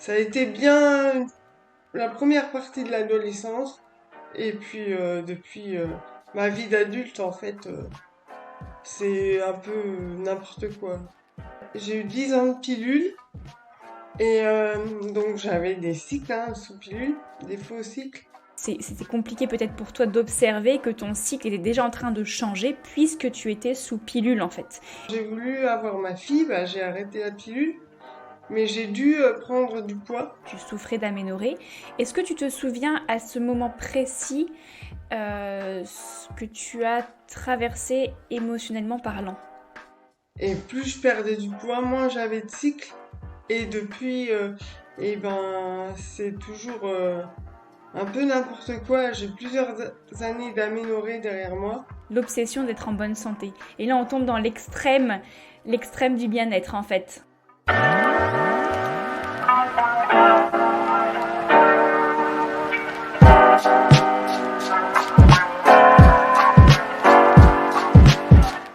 Ça a été bien la première partie de l'adolescence. Et puis depuis ma vie d'adulte, en fait, c'est un peu n'importe quoi. J'ai eu 10 ans de pilule et donc j'avais des cycles sous pilule, des faux cycles. C'était compliqué peut-être pour toi d'observer que ton cycle était déjà en train de changer puisque tu étais sous pilule en fait. J'ai voulu avoir ma fille, bah, j'ai arrêté la pilule, mais j'ai dû prendre du poids. Tu souffrais d'aménorrhée. Est-ce que tu te souviens à ce moment précis ce que tu as traversé émotionnellement parlant? Et plus je perdais du poids, moins j'avais de cycles. Et depuis, eh ben, c'est toujours un peu n'importe quoi. J'ai plusieurs années d'aménorrhée derrière moi. L'obsession d'être en bonne santé. Et là on tombe dans l'extrême du bien-être en fait.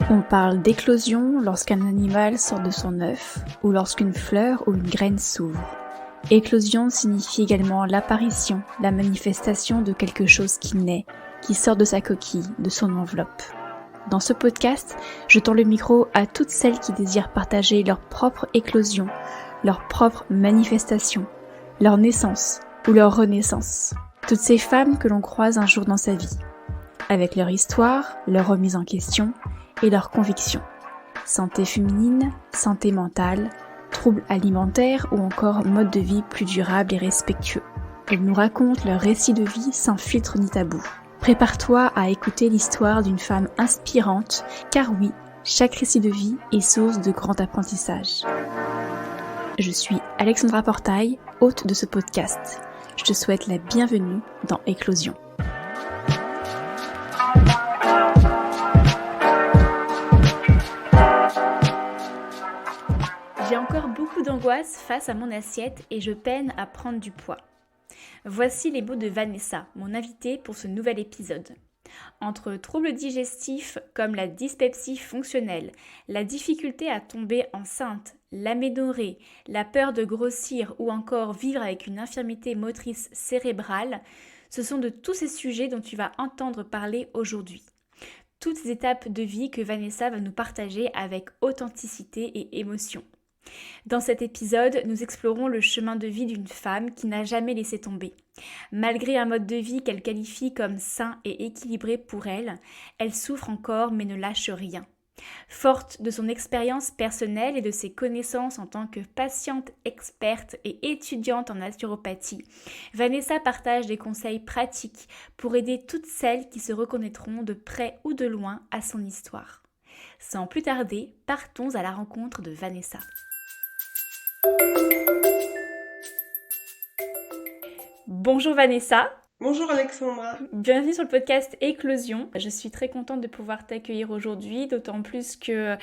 On parle d'éclosion lorsqu'un animal sort de son œuf ou lorsqu'une fleur ou une graine s'ouvre. Éclosion signifie également l'apparition, la manifestation de quelque chose qui naît, qui sort de sa coquille, de son enveloppe. Dans ce podcast, je tends le micro à toutes celles qui désirent partager leur propre éclosion, leur propre manifestation, leur naissance ou leur renaissance. Toutes ces femmes que l'on croise un jour dans sa vie, avec leur histoire, leur remise en question et leurs convictions. Santé féminine, santé mentale, troubles alimentaires ou encore mode de vie plus durable et respectueux. Elles nous racontent leur récit de vie sans filtre ni tabou. Prépare-toi à écouter l'histoire d'une femme inspirante, car oui, chaque récit de vie est source de grand apprentissage. Je suis Alexandra Portail, hôte de ce podcast. Je te souhaite la bienvenue dans Éclosion. J'ai encore beaucoup d'angoisse face à mon assiette et je peine à prendre du poids. Voici les mots de Vanessa, mon invitée pour ce nouvel épisode. Entre troubles digestifs comme la dyspepsie fonctionnelle, la difficulté à tomber enceinte, l'aménorrhée, la peur de grossir ou encore vivre avec une infirmité motrice cérébrale, ce sont de tous ces sujets dont tu vas entendre parler aujourd'hui. Toutes ces étapes de vie que Vanessa va nous partager avec authenticité et émotion. Dans cet épisode, nous explorons le chemin de vie d'une femme qui n'a jamais laissé tomber. Malgré un mode de vie qu'elle qualifie comme sain et équilibré pour elle, elle souffre encore mais ne lâche rien. Forte de son expérience personnelle et de ses connaissances en tant que patiente experte et étudiante en naturopathie, Vanessa partage des conseils pratiques pour aider toutes celles qui se reconnaîtront de près ou de loin à son histoire. Sans plus tarder, partons à la rencontre de Vanessa. Bonjour Vanessa. Bonjour Alexandra. Bienvenue sur le podcast Éclosion. Je suis très contente de pouvoir t'accueillir aujourd'hui, d'autant plus que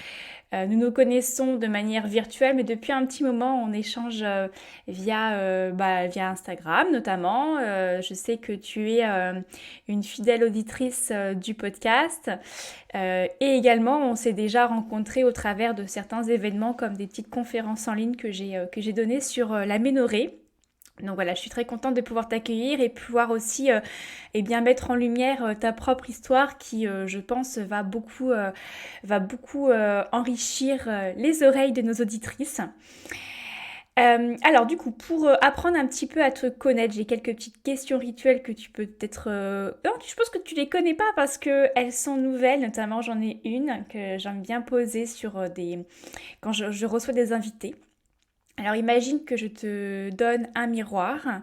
nous connaissons de manière virtuelle, mais depuis un petit moment on échange via Instagram notamment. Je sais que tu es une fidèle auditrice du podcast et également on s'est déjà rencontrés au travers de certains événements comme des petites conférences en ligne que j'ai données sur l'aménorrhée. Donc voilà, je suis très contente de pouvoir t'accueillir et pouvoir aussi mettre en lumière ta propre histoire qui, je pense, va beaucoup enrichir les oreilles de nos auditrices. Alors du coup, pour apprendre un petit peu à te connaître, j'ai quelques petites questions rituelles que tu peux peut-être... Non, je pense que tu les connais pas parce qu'elles sont nouvelles, notamment j'en ai une que j'aime bien poser sur quand je reçois des invités. Alors imagine que je te donne un miroir.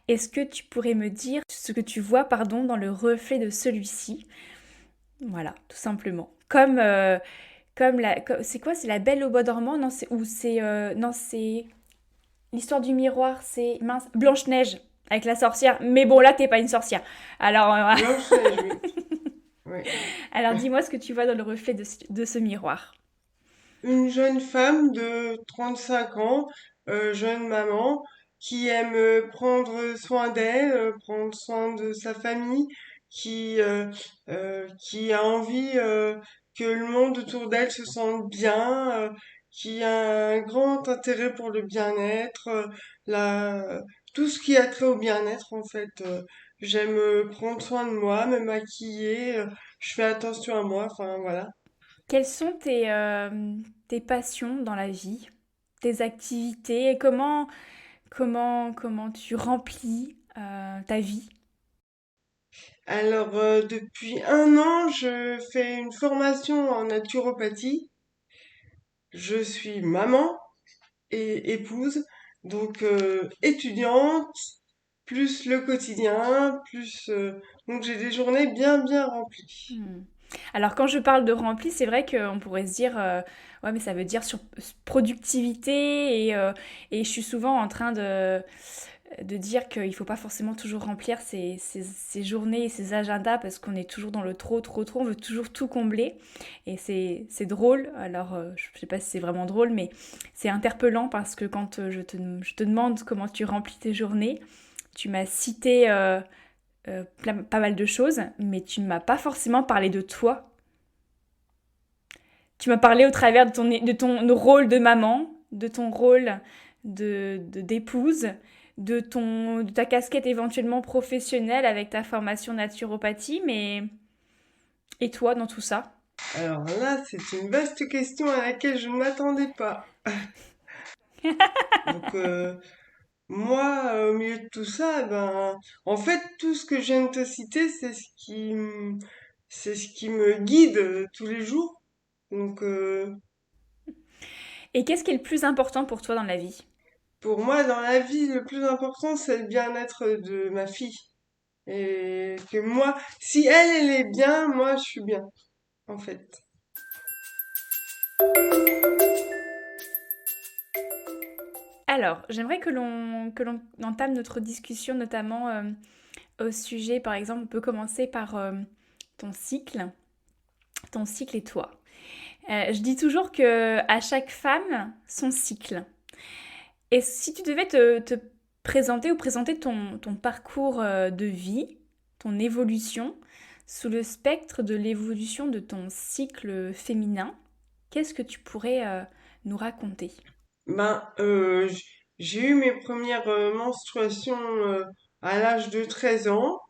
Est-ce que tu pourrais me dire ce que tu vois dans le reflet de celui-ci? Voilà, tout simplement. C'est quoi? C'est la Belle au bois dormant? Non, c'est l'histoire du miroir, c'est mince, Blanche-Neige avec la sorcière. Mais bon, là t'es pas une sorcière. Alors Blanche-Neige, oui. Oui. alors dis-moi ce que tu vois dans le reflet de ce miroir. Une jeune femme de 35 ans, jeune maman, qui aime prendre soin d'elle, prendre soin de sa famille, qui a envie que le monde autour d'elle se sente bien, qui a un grand intérêt pour le bien-être, la, tout ce qui a trait au bien-être en fait. J'aime prendre soin de moi, me maquiller, je fais attention à moi, enfin voilà. Quelles sont tes passions dans la vie, tes activités et comment tu remplis ta vie? Alors depuis un an, je fais une formation en naturopathie. Je suis maman et épouse, donc étudiante, plus le quotidien, plus donc j'ai des journées bien bien remplies. Hmm. Alors quand je parle de rempli, c'est vrai qu'on pourrait se dire, ouais, mais ça veut dire sur productivité et je suis souvent en train de dire qu'il ne faut pas forcément toujours remplir ses journées et ses agendas parce qu'on est toujours dans le trop, trop, trop, on veut toujours tout combler. Et c'est drôle, alors je ne sais pas si c'est vraiment drôle, mais c'est interpellant parce que quand je te demande comment tu remplis tes journées, tu m'as cité pas mal de choses, mais tu ne m'as pas forcément parlé de toi. Tu m'as parlé au travers de ton rôle de maman, de ton rôle d'épouse, de ta casquette éventuellement professionnelle avec ta formation naturopathie, mais et toi dans tout ça? Alors là, c'est une vaste question à laquelle je ne m'attendais pas. Donc moi, au milieu de tout ça, ben en fait tout ce que je viens de te citer, c'est ce qui me guide tous les jours. Donc Et qu'est-ce qui est le plus important pour toi dans la vie? pour moi, dans la vie, le plus important, c'est le bien-être de ma fille. Et que moi, si elle, elle est bien, moi, je suis bien, en fait. Alors, j'aimerais que l'on entame notre discussion notamment au sujet, par exemple, on peut commencer par ton cycle, ton cycle et toi. Je dis toujours que à chaque femme, son cycle. Et si tu devais te présenter ou présenter ton parcours de vie, ton évolution, sous le spectre de l'évolution de ton cycle féminin, qu'est-ce que tu pourrais nous raconter? Ben, j'ai eu mes premières menstruations à l'âge de 13 ans.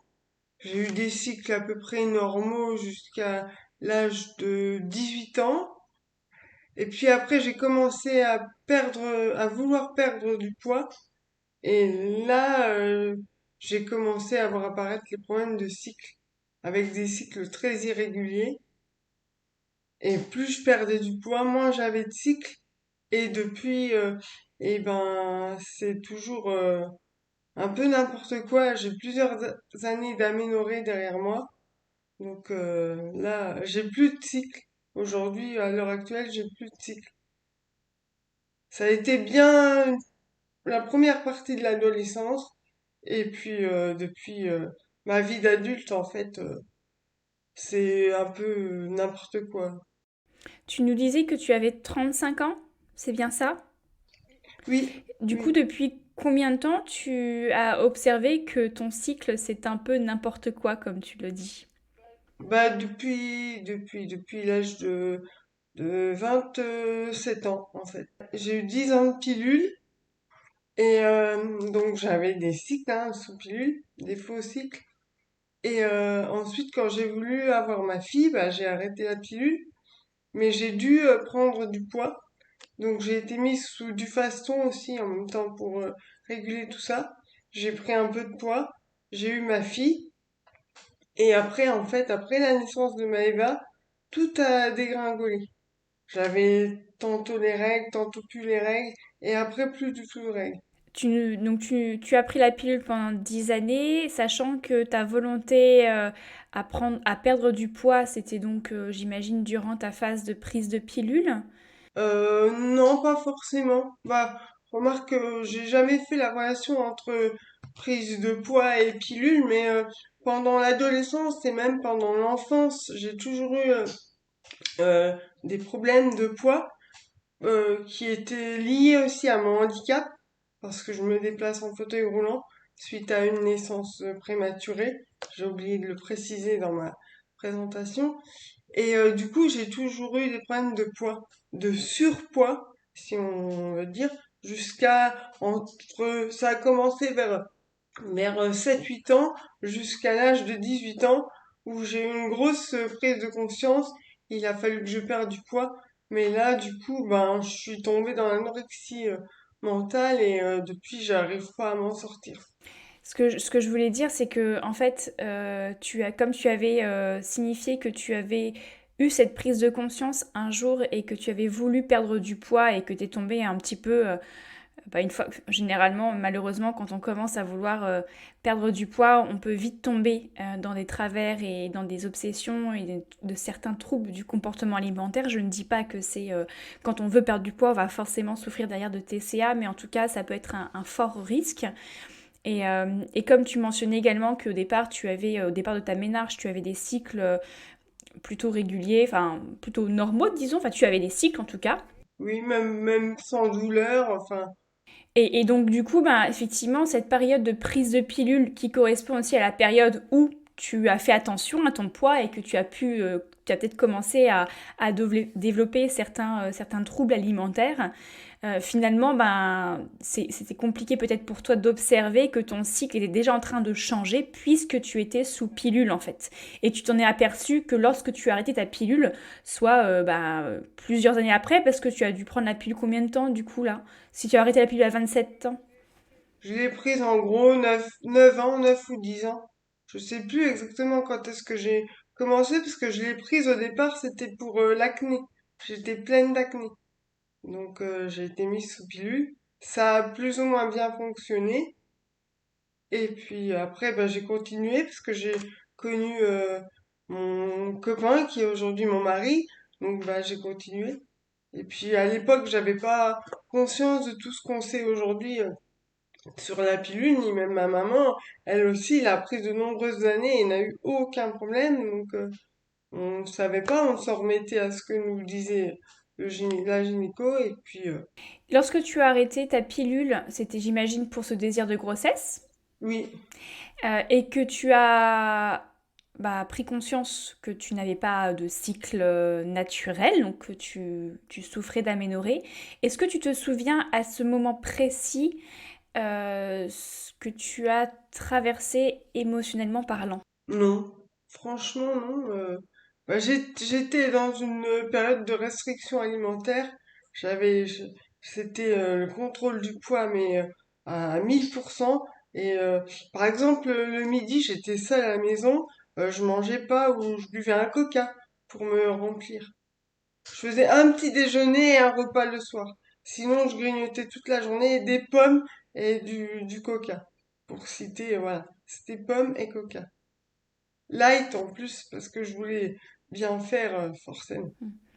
J'ai eu des cycles à peu près normaux jusqu'à l'âge de 18 ans. Et puis après, j'ai commencé à à vouloir perdre du poids. Et là, j'ai commencé à voir apparaître les problèmes de cycle, avec des cycles très irréguliers. Et plus je perdais du poids, moins j'avais de cycles. Et depuis, eh ben, c'est toujours un peu n'importe quoi. J'ai plusieurs années d'aménorrhée derrière moi. Donc là, j'ai plus de cycle. Aujourd'hui, à l'heure actuelle, j'ai plus de cycle. Ça a été bien la première partie de l'adolescence. Et puis, depuis ma vie d'adulte, en fait, c'est un peu n'importe quoi. Tu nous disais que tu avais 35 ans, c'est bien ça? Oui, Du coup, oui. depuis combien de temps tu as observé que ton cycle, c'est un peu n'importe quoi, comme tu le dis? Bah, depuis l'âge de 27 ans, en fait. J'ai eu 10 ans de pilule et donc j'avais des cycles hein, sous pilule, des faux cycles. Et ensuite, quand j'ai voulu avoir ma fille, bah, j'ai arrêté la pilule, mais j'ai dû prendre du poids. Donc j'ai été mise sous du faston aussi en même temps pour réguler tout ça. J'ai pris un peu de poids, j'ai eu ma fille et après, en fait, après la naissance de Maëva, tout a dégringolé. J'avais tantôt les règles, tantôt plus les règles, et après plus du tout de règles. Donc tu as pris la pilule pendant 10 années, sachant que ta volonté à perdre du poids, c'était donc, j'imagine, durant ta phase de prise de pilule. Non, pas forcément. Bah, remarque que j'ai jamais fait la relation entre prise de poids et pilule, mais pendant l'adolescence et même pendant l'enfance, j'ai toujours eu euh, des problèmes de poids qui étaient liés aussi à mon handicap, parce que je me déplace en fauteuil roulant suite à une naissance prématurée. J'ai oublié de le préciser dans ma présentation. Et du coup, j'ai toujours eu des problèmes de poids, de surpoids. si on veut dire, ça a commencé vers 7-8 ans jusqu'à l'âge de 18 ans où j'ai eu une grosse prise de conscience. Il a fallu que je perde du poids. Mais là, du coup, ben, je suis tombée dans l'anorexie mentale et depuis, j'arrive pas à m'en sortir. Ce que je voulais dire, c'est que, en fait, comme tu avais signifié que tu avais eu cette prise de conscience un jour et que tu avais voulu perdre du poids et que tu es tombé un petit peu, bah, une fois, généralement, malheureusement, quand on commence à vouloir perdre du poids, on peut vite tomber dans des travers et dans des obsessions et de certains troubles du comportement alimentaire. Je ne dis pas que c'est quand on veut perdre du poids, on va forcément souffrir derrière de TCA, mais en tout cas, ça peut être un fort risque. Et comme tu mentionnais également qu'au départ, au départ de ta ménarche, tu avais des cycles plutôt réguliers, enfin plutôt normaux, disons, enfin tu avais des cycles en tout cas. Oui, même sans douleur, enfin, Et donc du coup, ben, effectivement, cette période de prise de pilule qui correspond aussi à la période où tu as fait attention à ton poids et que tu as peut-être commencé à développer certains troubles alimentaires, finalement, ben, c'était compliqué peut-être pour toi d'observer que ton cycle était déjà en train de changer puisque tu étais sous pilule en fait. Et tu t'en es aperçu que lorsque tu as arrêté ta pilule, soit plusieurs années après, parce que tu as dû prendre la pilule combien de temps du coup là? Si tu as arrêté la pilule à 27 ans. je l'ai prise en gros 9 ans, 9 ou 10 ans. Je sais plus exactement quand est-ce que j'ai commencé parce que je l'ai prise au départ, c'était pour l'acné. J'étais pleine d'acné. Donc j'ai été mise sous pilule. Ça a plus ou moins bien fonctionné. Et puis après, ben, j'ai continué parce que j'ai connu mon copain qui est aujourd'hui mon mari. Donc bah, j'ai continué. Et puis à l'époque, j'avais pas conscience de tout ce qu'on sait aujourd'hui sur la pilule, ni même ma maman. Elle aussi l'a prise de nombreuses années et n'a eu aucun problème. Donc on ne savait pas, on s'en remettait à ce que nous disait la gynéco. Et puis Lorsque tu as arrêté ta pilule, c'était j'imagine pour ce désir de grossesse, oui, et que tu as pris conscience que tu n'avais pas de cycle naturel, donc que tu souffrais d'aménorrhée. Est-ce que tu te souviens à ce moment précis ce que tu as traversé émotionnellement parlant? non. Franchement, non. Bah, j'étais dans une période de restriction alimentaire. J'avais, je- C'était le contrôle du poids, mais à 1000%. Et par exemple, le midi, j'étais seule à la maison. Je mangeais pas ou je buvais un coca pour me remplir. Je faisais un petit déjeuner et un repas le soir. Sinon, je grignotais toute la journée des pommes et du coca. Pour citer, voilà, c'était pommes et coca. Light en plus, parce que je voulais bien faire, forcément.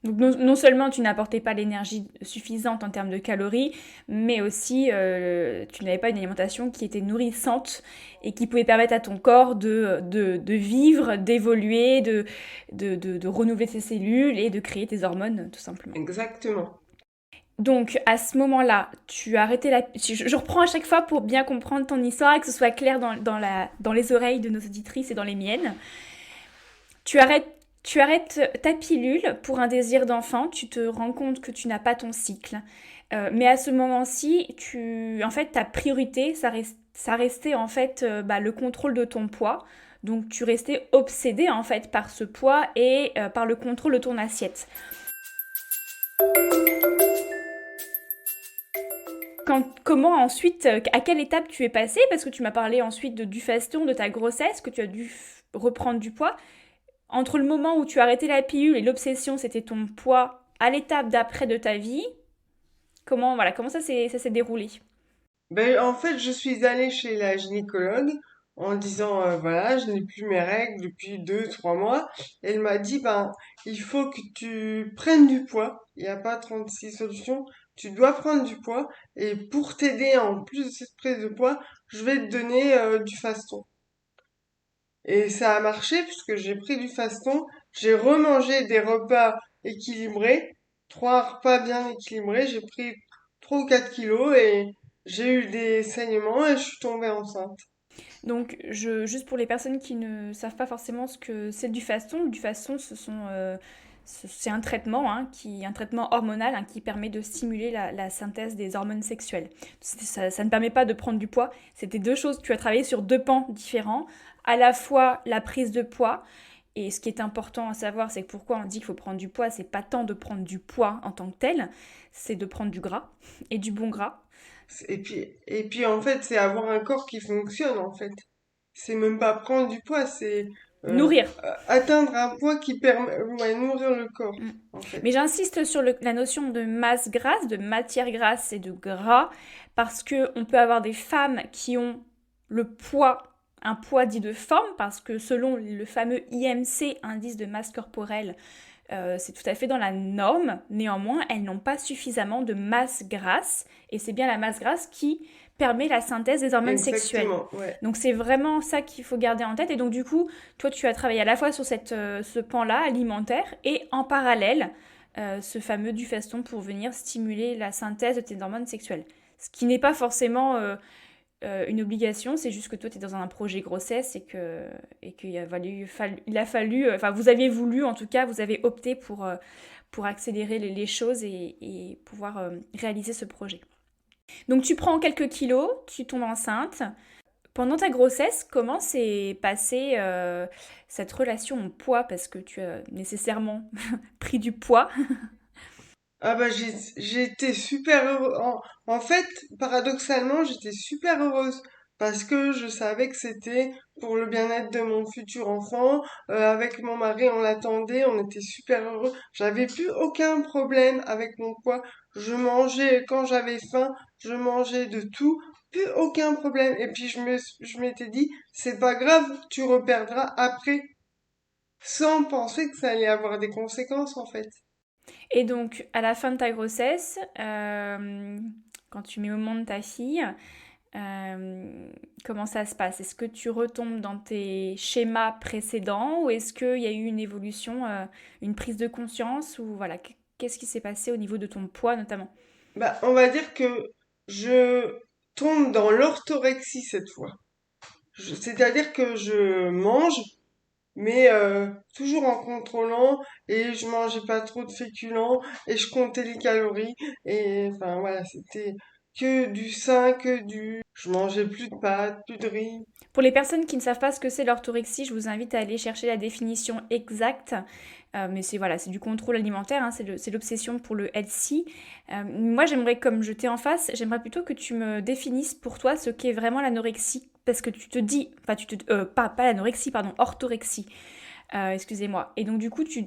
Donc non seulement tu n'apportais pas l'énergie suffisante en termes de calories, mais aussi tu n'avais pas une alimentation qui était nourrissante et qui pouvait permettre à ton corps de vivre, d'évoluer, de renouveler ses cellules et de créer tes hormones tout simplement. Exactement. Donc à ce moment-là, tu as arrêté la... Je reprends à chaque fois pour bien comprendre ton histoire et que ce soit clair dans les oreilles de nos auditrices et dans les miennes. Tu arrêtes, tu arrêtes ta pilule pour un désir d'enfant, tu te rends compte que tu n'as pas ton cycle. Mais à ce moment-ci, en fait, ta priorité, ça restait en fait le contrôle de ton poids. Donc tu restais obsédé en fait par ce poids et par le contrôle de ton assiette. Comment ensuite, à quelle étape tu es passé? Parce que tu m'as parlé ensuite du fasting, de ta grossesse, que tu as dû reprendre du poids. Entre le moment où tu as arrêté la pilule et l'obsession, c'était ton poids, à l'étape d'après de ta vie, comment ça s'est déroulé? Ben, en fait, je suis allée chez la gynécologue en disant, voilà, je n'ai plus mes règles depuis 2, 3 mois. Elle m'a dit, ben, il faut que tu prennes du poids. Il n'y a pas 36 solutions. Tu dois prendre du poids. Et pour t'aider, en plus de cette prise de poids, je vais te donner du faston. Et ça a marché puisque j'ai pris du faston, j'ai remangé des repas équilibrés, 3 repas bien équilibrés, j'ai pris 3 ou 4 kilos et j'ai eu des saignements et je suis tombée enceinte. Donc, juste pour les personnes qui ne savent pas forcément ce que c'est du faston, ce sont C'est un traitement, un traitement hormonal qui permet de stimuler la synthèse des hormones sexuelles. Ça ne permet pas de prendre du poids. C'était deux choses. Tu as travaillé sur deux pans différents. À la fois la prise de poids. Et ce qui est important à savoir, c'est que pourquoi on dit qu'il faut prendre du poids, c'est pas tant de prendre du poids en tant que tel, c'est de prendre du gras et du bon gras. Et puis en fait, c'est avoir un corps qui fonctionne en fait. C'est même pas prendre du poids, c'est euh, Nourrir. atteindre un poids qui permet, ouais, nourrir le corps Mm. en fait. Mais j'insiste sur la notion de masse grasse, de matière grasse et de gras, parce que on peut avoir des femmes qui ont le poids, un poids dit de forme, parce que selon le fameux IMC, indice de masse corporelle, c'est tout à fait dans la norme. Néanmoins, elles n'ont pas suffisamment de masse grasse, et c'est bien la masse grasse qui permet la synthèse des hormones sexuelles. Exactement, ouais. Donc c'est vraiment ça qu'il faut garder en tête. Et donc du coup, toi, tu as travaillé à la fois sur ce pan-là alimentaire et en parallèle, ce fameux du faston pour venir stimuler la synthèse de tes hormones sexuelles. Ce qui n'est pas forcément une obligation, c'est juste que toi, tu es dans un projet grossesse et qu'il a fallu, enfin, vous aviez voulu, en tout cas, vous avez opté pour accélérer les choses et pouvoir réaliser ce projet. Donc, tu prends quelques kilos, tu tombes enceinte. Pendant ta grossesse, comment s'est passée cette relation au poids? Parce que tu as nécessairement pris du poids. Ah bah j'étais super heureuse. En fait, paradoxalement, j'étais super heureuse parce que je savais que c'était pour le bien-être de mon futur enfant. Avec mon mari, on l'attendait, on était super heureux. J'avais plus aucun problème avec mon poids. Je mangeais quand j'avais faim, je mangeais de tout, plus aucun problème. Et puis je m'étais dit, c'est pas grave, tu reperdras après, sans penser que ça allait avoir des conséquences en fait. Et donc, à la fin de ta grossesse, quand tu mets au monde ta fille, comment ça se passe? Est-ce que tu retombes dans tes schémas précédents ou est-ce qu'il y a eu une évolution, une prise de conscience ou voilà, qu'est-ce qui s'est passé au niveau de ton poids notamment? Bah, on va dire que je tombe dans l'orthorexie cette fois. C'est-à-dire que je mange, mais toujours en contrôlant, et je mangeais pas trop de féculents, et je comptais les calories, et enfin voilà, c'était que du sain, Je mangeais plus de pâtes, plus de riz. Pour les personnes qui ne savent pas ce que c'est l'orthorexie, je vous invite à aller chercher la définition exacte. Mais c'est voilà, c'est du contrôle alimentaire, c'est l'obsession pour le healthy. Moi, j'aimerais, comme je t'ai en face, j'aimerais plutôt que tu me définisses pour toi ce qu'est vraiment l'anorexie. Parce que tu te dis, enfin, pas l'anorexie, pardon, orthorexie. Excusez-moi. Et donc, du coup, tu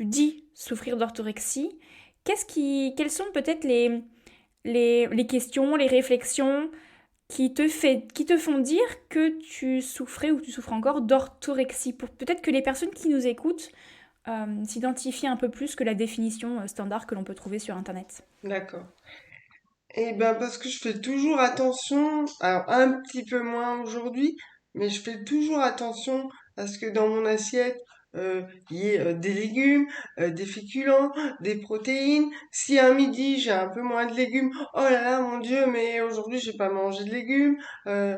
dis souffrir d'orthorexie. Quelles sont peut-être les questions, les réflexions qui te font dire que tu souffrais ou tu souffres encore d'orthorexie. Pour peut-être que les personnes qui nous écoutent s'identifient un peu plus que la définition standard que l'on peut trouver sur Internet. D'accord. Et ben parce que je fais toujours attention, alors un petit peu moins aujourd'hui, mais je fais toujours attention à ce que dans mon assiette, il y ait des légumes, des féculents, des protéines. Si à midi j'ai un peu moins de légumes, oh là là mon Dieu, mais aujourd'hui j'ai pas mangé de légumes. Euh,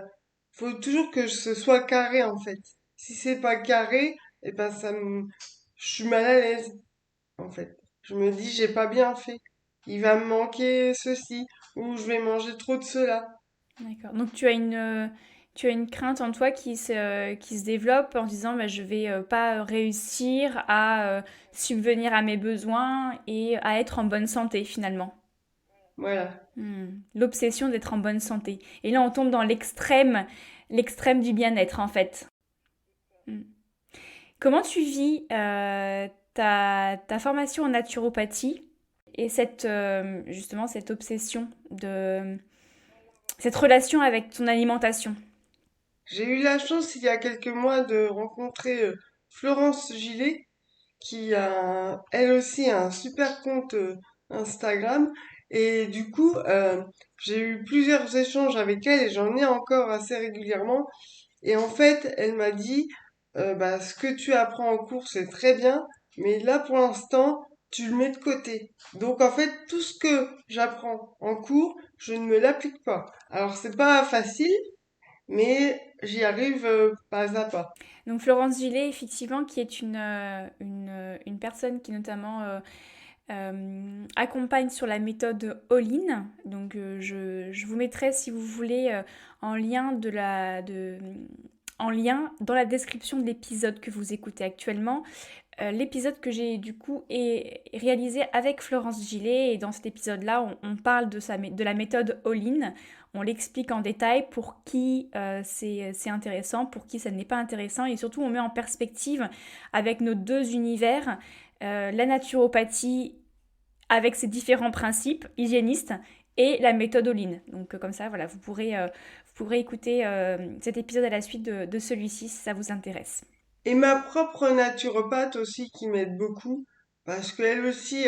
Faut toujours que ce soit carré en fait. Si c'est pas carré, et ben je suis mal à l'aise en fait. Je me dis, j'ai pas bien fait. Il va me manquer ceci, ou je vais manger trop de cela. D'accord. Donc tu as une crainte en toi qui se développe en disant bah, je vais pas réussir à subvenir à mes besoins et à être en bonne santé finalement. Voilà. L'obsession d'être en bonne santé. Et là on tombe dans l'extrême du bien-être en fait. Hmm. Comment tu vis ta formation en naturopathie et justement cette obsession cette relation avec ton alimentation? J'ai eu la chance il y a quelques mois de rencontrer Florence Gillet, qui a elle aussi un super compte Instagram. Et du coup, j'ai eu plusieurs échanges avec elle et j'en ai encore assez régulièrement. Et en fait, elle m'a dit, bah, ce que tu apprends en cours, c'est très bien, mais là, pour l'instant, tu le mets de côté. Donc, en fait, tout ce que j'apprends en cours, je ne me l'applique pas. Alors, c'est pas facile, mais j'y arrive pas à pas. Donc Florence Gillet, effectivement, qui est une personne qui notamment accompagne sur la méthode All-in. Donc je vous mettrai, si vous voulez, en lien en lien dans la description de l'épisode que vous écoutez actuellement, l'épisode que j'ai du coup réalisé avec Florence Gillet. Et dans cet épisode-là, on parle de la méthode All-in. On l'explique en détail pour qui c'est intéressant, pour qui ça n'est pas intéressant. Et surtout, on met en perspective avec nos deux univers, la naturopathie avec ses différents principes hygiénistes et la méthode All-in. Donc comme ça, voilà, vous pourrez écouter cet épisode à la suite de celui-ci si ça vous intéresse. Et ma propre naturopathe aussi qui m'aide beaucoup, parce qu'elle aussi,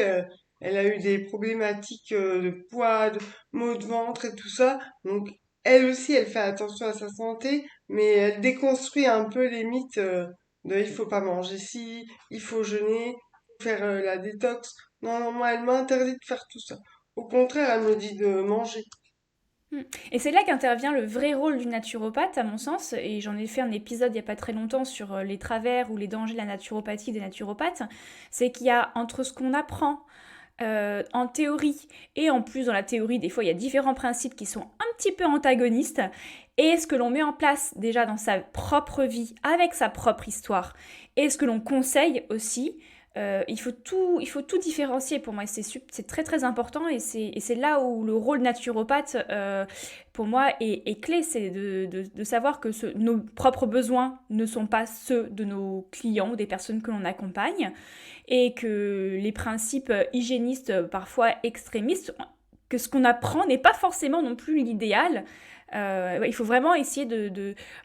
elle a eu des problématiques de poids, de maux de ventre et tout ça. Donc elle aussi, elle fait attention à sa santé, mais elle déconstruit un peu les mythes de il faut pas manger ci, il faut jeûner, faire la détox. Non, non, moi, elle m'a interdit de faire tout ça. Au contraire, elle me dit de manger. Mm. Et c'est là qu'intervient le vrai rôle du naturopathe, à mon sens, et j'en ai fait un épisode il n'y a pas très longtemps sur les travers ou les dangers de la naturopathie des naturopathes. C'est qu'il y a entre ce qu'on apprend en théorie, et en plus dans la théorie, des fois, il y a différents principes qui sont un petit peu antagonistes, et ce que l'on met en place déjà dans sa propre vie, avec sa propre histoire, et ce que l'on conseille aussi. Il faut tout différencier pour moi. C'est très très important et c'est là où le rôle naturopathe, pour moi, est clé. C'est de savoir que nos propres besoins ne sont pas ceux de nos clients ou des personnes que l'on accompagne et que les principes hygiénistes, parfois extrémistes, que ce qu'on apprend n'est pas forcément non plus l'idéal. Ouais, il faut vraiment essayer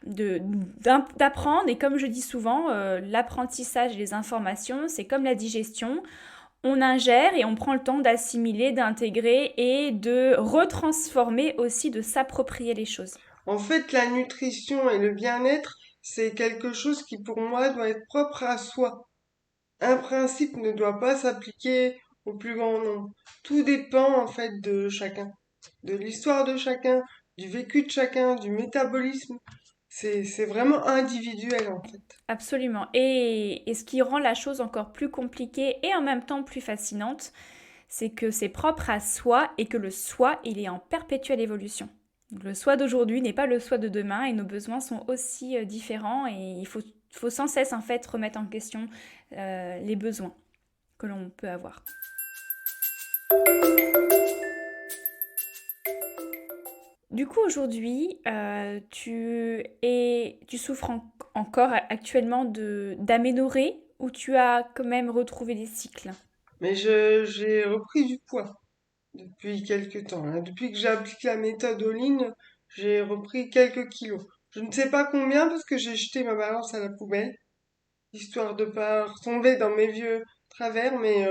d'apprendre, et comme je dis souvent, l'apprentissage et les informations, c'est comme la digestion. On ingère et on prend le temps d'assimiler, d'intégrer et de retransformer aussi, de s'approprier les choses. En fait, la nutrition et le bien-être, c'est quelque chose qui pour moi doit être propre à soi. Un principe ne doit pas s'appliquer au plus grand nombre. Tout dépend en fait de chacun, de l'histoire de chacun, du vécu de chacun, du métabolisme. C'est vraiment individuel en fait. Absolument. Et ce qui rend la chose encore plus compliquée et en même temps plus fascinante, c'est que c'est propre à soi et que le soi, il est en perpétuelle évolution. Donc, le soi d'aujourd'hui n'est pas le soi de demain et nos besoins sont aussi différents et faut sans cesse en fait remettre en question les besoins que l'on peut avoir. Du coup, aujourd'hui, tu souffres encore actuellement d'aménorrhée ou tu as quand même retrouvé des cycles? Mais j'ai repris du poids depuis quelques temps, hein. Depuis que j'applique la méthode All-in, j'ai repris quelques kilos. Je ne sais pas combien parce que j'ai jeté ma balance à la poubelle, histoire de pas retomber dans mes vieux travers, mais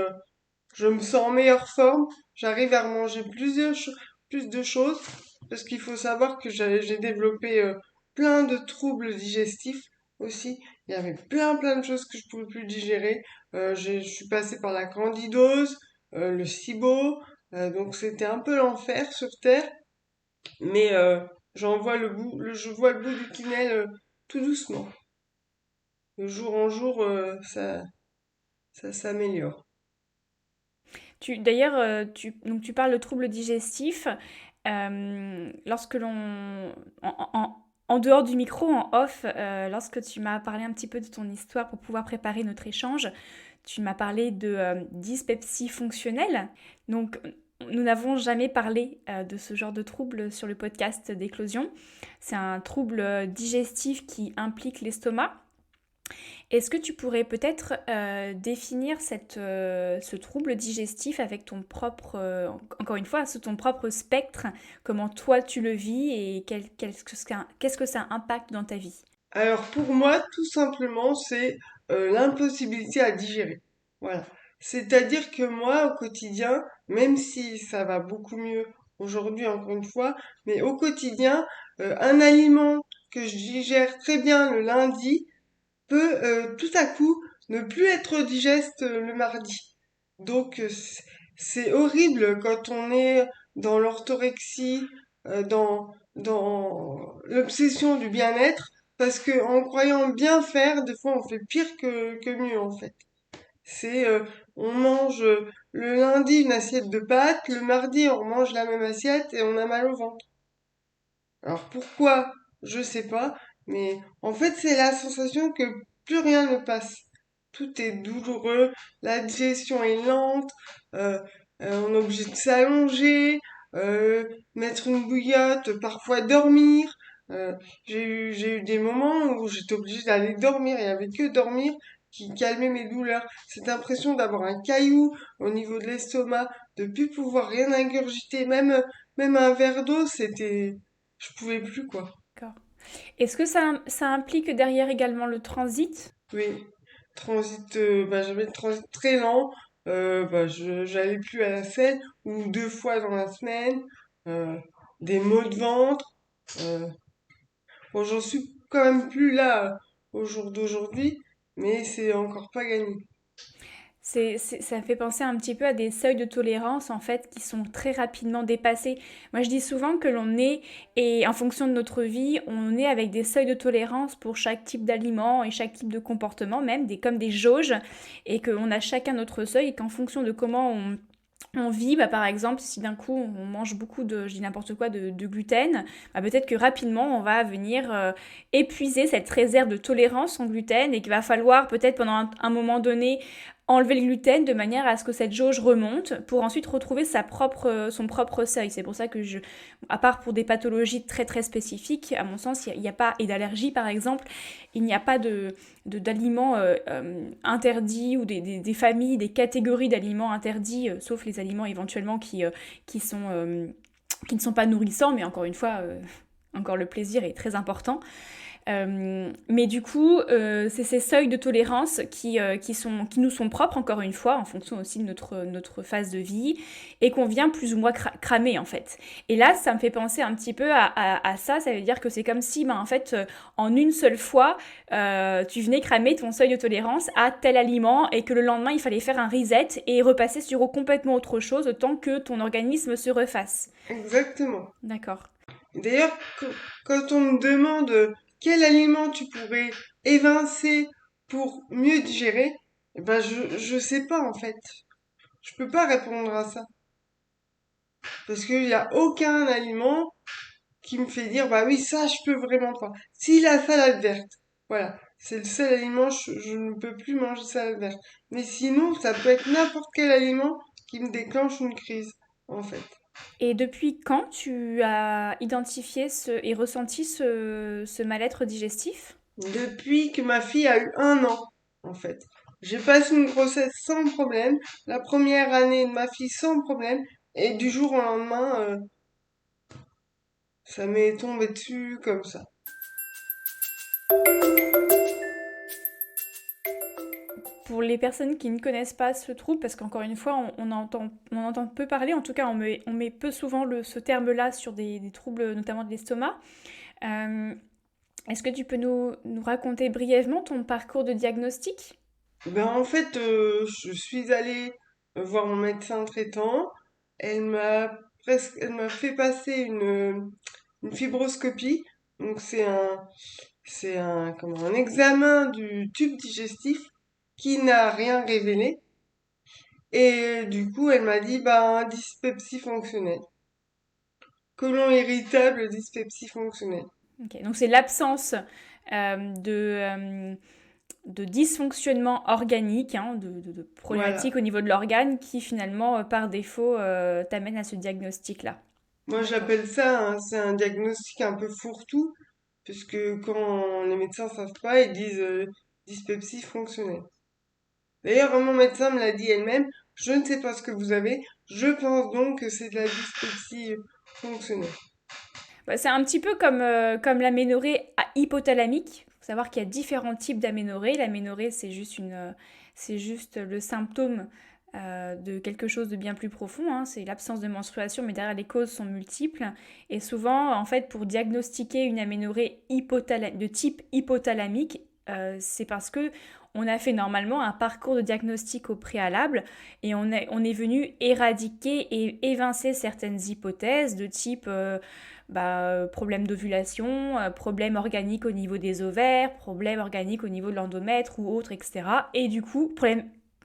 je me sens en meilleure forme. J'arrive à manger plus de choses parce qu'il faut savoir que j'ai développé plein de troubles digestifs aussi. Il y avait plein de choses que je pouvais plus digérer. Je suis passée par la candidose, le SIBO, donc c'était un peu l'enfer sur Terre. Mais je vois le bout du tunnel tout doucement. De jour en jour, ça s'améliore. D'ailleurs, donc tu parles de troubles digestifs. Lorsque en dehors du micro, en off, lorsque tu m'as parlé un petit peu de ton histoire pour pouvoir préparer notre échange, tu m'as parlé de dyspepsie fonctionnelle. Donc, nous n'avons jamais parlé de ce genre de trouble sur le podcast d'éclosion. C'est un trouble digestif qui implique l'estomac. Est-ce que tu pourrais peut-être définir ce trouble digestif avec ton propre, encore une fois, sous ton propre spectre, comment toi tu le vis et qu'est-ce que ça impacte dans ta vie? Alors pour moi, tout simplement, c'est l'impossibilité à digérer. Voilà. C'est-à-dire que moi, au quotidien, même si ça va beaucoup mieux aujourd'hui, encore une fois, mais au quotidien, un aliment que je digère très bien le lundi peut tout à coup ne plus être digeste le mardi. Donc c'est horrible quand on est dans l'orthorexie, dans dans l'obsession du bien-être, parce que en croyant bien faire, des fois on fait pire que mieux en fait. C'est on mange le lundi une assiette de pâtes, le mardi on mange la même assiette et on a mal au ventre. Alors pourquoi? Je sais pas, mais en fait c'est la sensation que plus rien ne passe. Tout est douloureux, la digestion est lente, euh, on est obligé de s'allonger, euh, mettre une bouillotte, parfois dormir. Euh, j'ai eu des moments où j'étais obligée d'aller dormir, il y avait que dormir qui calmait mes douleurs. Cette impression d'avoir un caillou au niveau de l'estomac, de plus pouvoir rien ingurgiter, même un verre d'eau, je pouvais plus, quoi. D'accord. Est-ce que ça implique derrière également le transit? Oui. J'avais le transit très lent. J'allais plus à la selle, ou 2 fois dans la semaine. euh, des maux de ventre. euh. Bon, j'en suis quand même plus là au jour d'aujourd'hui, mais c'est encore pas gagné. Ça me fait penser un petit peu à des seuils de tolérance en fait qui sont très rapidement dépassés. Moi je dis souvent que l'on est, et en fonction de notre vie, on est avec des seuils de tolérance pour chaque type d'aliment et chaque type de comportement, même comme des jauges, et qu'on a chacun notre seuil et qu'en fonction de comment on vit, bah, par exemple, si d'un coup on mange beaucoup je dis n'importe quoi, de gluten, bah, peut-être que rapidement on va venir épuiser cette réserve de tolérance en gluten et qu'il va falloir peut-être pendant un moment donné enlever le gluten de manière à ce que cette jauge remonte pour ensuite retrouver son propre seuil. C'est pour ça que à part pour des pathologies très très spécifiques, à mon sens, il n'y a pas, et d'allergies par exemple, il n'y a pas d'aliments interdits ou des familles, des catégories d'aliments interdits, sauf les aliments éventuellement qui, sont, qui ne sont pas nourrissants, mais encore une fois, encore le plaisir est très important. Mais du coup, c'est ces seuils de tolérance qui nous sont propres, encore une fois, en fonction aussi de notre phase de vie, et qu'on vient plus ou moins cramer, en fait. Et là, ça me fait penser un petit peu à ça. Ça veut dire que c'est comme si, ben, en fait, en une seule fois, tu venais cramer ton seuil de tolérance à tel aliment, et que le lendemain, il fallait faire un reset et repasser sur complètement autre chose, tant que ton organisme se refasse. Exactement. D'accord. D'ailleurs, quand on me demande quel aliment tu pourrais évincer pour mieux digérer, eh ben je sais pas en fait. Je peux pas répondre à ça. Parce qu'il n'y a aucun aliment qui me fait dire, bah oui, ça, je peux vraiment pas. Si la salade verte, voilà, c'est le seul aliment, je ne peux plus manger de salade verte. Mais sinon, ça peut être n'importe quel aliment qui me déclenche une crise, en fait. Et depuis quand tu as identifié et ressenti ce mal-être digestif? Depuis que ma fille a eu 1 an, en fait. J'ai passé une grossesse sans problème, la première année de ma fille sans problème, et du jour au lendemain, ça m'est tombé dessus comme ça. Pour les personnes qui ne connaissent pas ce trouble, parce qu'encore une fois, on entend peu parler, en tout cas on met peu souvent ce terme-là sur des troubles notamment de l'estomac. Euh, Est-ce que tu peux nous raconter brièvement ton parcours de diagnostic? Ben en fait, je suis allée voir mon médecin traitant. Elle m'a fait passer une fibroscopie. Donc comment, un examen du tube digestif qui n'a rien révélé. Et du coup, elle m'a dit, ben, dyspepsie fonctionnelle. Côlon irritable, dyspepsie fonctionnelle. Ok, donc c'est l'absence euh, de, euh, de dysfonctionnement organique, hein, de Voilà. problématiques au niveau de l'organe qui finalement, par défaut, t'amène à ce diagnostic-là. Moi, D'accord. j'appelle ça, c'est un diagnostic un peu fourre-tout, puisque quand les médecins savent pas, ils disent dyspepsie fonctionnelle. D'ailleurs, mon médecin me l'a dit elle-même, je ne sais pas ce que vous avez, je pense donc que c'est de la dyspepsie fonctionnelle. Bah, c'est un petit peu comme l'aménorrhée hypothalamique. Il faut savoir qu'il y a différents types d'aménorrhée. L'aménorrhée, c'est juste le symptôme de quelque chose de bien plus profond, hein. C'est l'absence de menstruation, mais derrière les causes sont multiples. Et souvent, en fait, pour diagnostiquer une aménorrhée de type hypothalamique, c'est parce que on a fait normalement un parcours de diagnostic au préalable et on est venu éradiquer et évincer certaines hypothèses de type problème d'ovulation, problème organique au niveau des ovaires, problème organique au niveau de l'endomètre ou autre, etc. Et du coup,